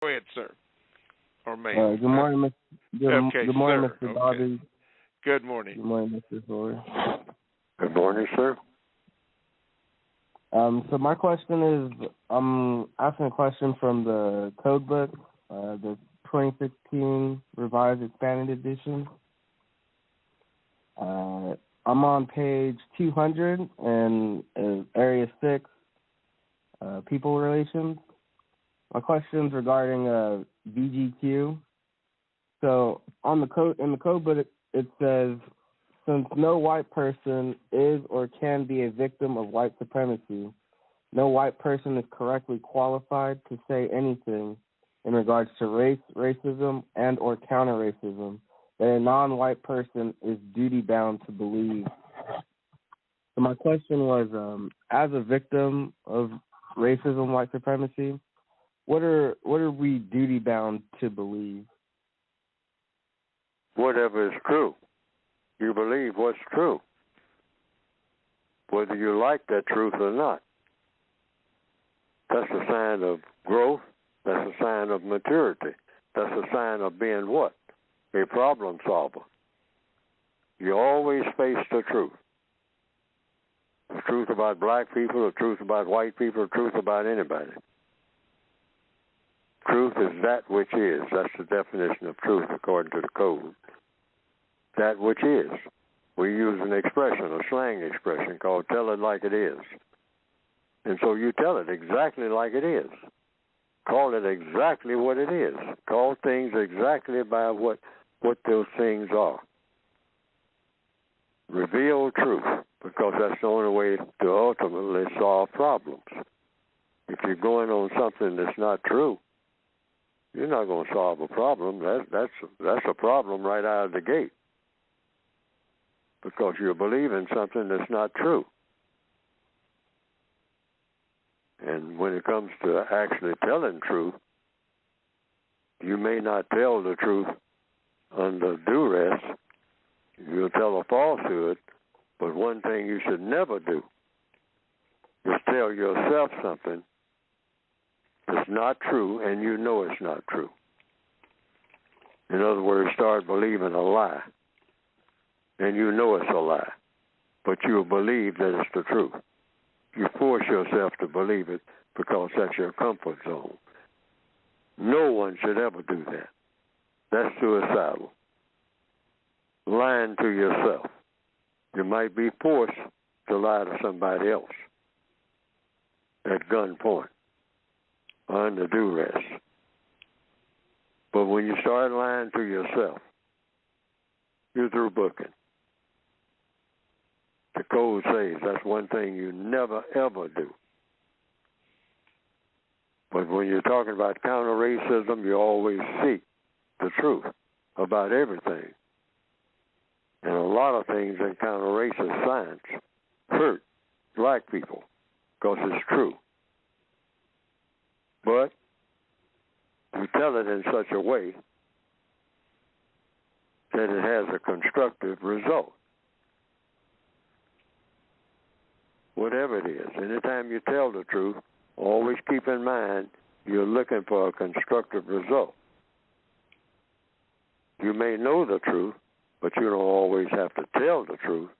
Go ahead, sir. Or ma'am. Good morning, Okay, good morning, sir. Mr. Bobby. Good morning. Good morning, Mr. Thor. Good morning, sir. So my question is, I'm asking a question from the code book, the 2016 Revised Expanded Edition. I'm on page 200 in Area 6, People Relations. My question's regarding VGQ. So in the code book, it says, since no white person is or can be a victim of white supremacy, no white person is correctly qualified to say anything in regards to race, racism, and or counter-racism that a non-white person is duty-bound to believe. So my question was, as a victim of racism, white supremacy, what are we duty-bound to believe? Whatever is true. You believe what's true, whether you like that truth or not. That's a sign of growth. That's a sign of maturity. That's a sign of being what? A problem solver. You always face the truth. The truth about black people, the truth about white people, the truth about anybody. Truth is that which is. That's the definition of truth according to the code. That which is. We use an expression, a slang expression called tell it like it is. And so you tell it exactly like it is. Call it exactly what it is. Call things exactly by what those things are. Reveal truth, because that's the only way to ultimately solve problems. If you're going on something that's not true, you're not going to solve a problem. That's a problem right out of the gate, because you're believing something that's not true. And when it comes to actually telling truth, you may not tell the truth under duress. You'll tell a falsehood, but one thing you should never do is tell yourself something that's not true and you know it's not true. In other words, start believing a lie, and you know it's a lie, but you'll believe that it's the truth. You force yourself to believe it because that's your comfort zone. No one should ever do that. That's suicidal. Lying to yourself. You might be forced to lie to somebody else at gunpoint or under duress. But when you start lying to yourself, you're through booking. The code says that's one thing you never, ever do. But when you're talking about counter-racism, you always seek the truth about everything. And a lot of things in counter-racist science hurt black people because it's true. But you tell it in such a way that it has a constructive result. Whatever it is, anytime you tell the truth, always keep in mind you're looking for a constructive result. You may know the truth, but you don't always have to tell the truth.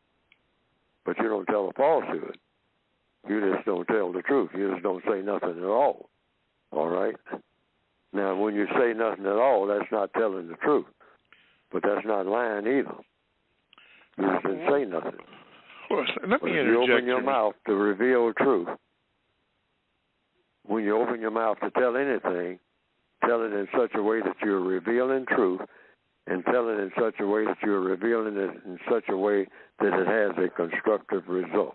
But you don't tell a falsehood. You just don't tell the truth. You just don't say nothing at all. All right? Now, when you say nothing at all, that's not telling the truth. But that's not lying either. You just didn't say nothing. Well, let me interject. You open your mouth to reveal truth. When you open your mouth to tell anything, tell it in such a way that you're revealing truth, and tell it in such a way that you're revealing it in such a way that it has a constructive result.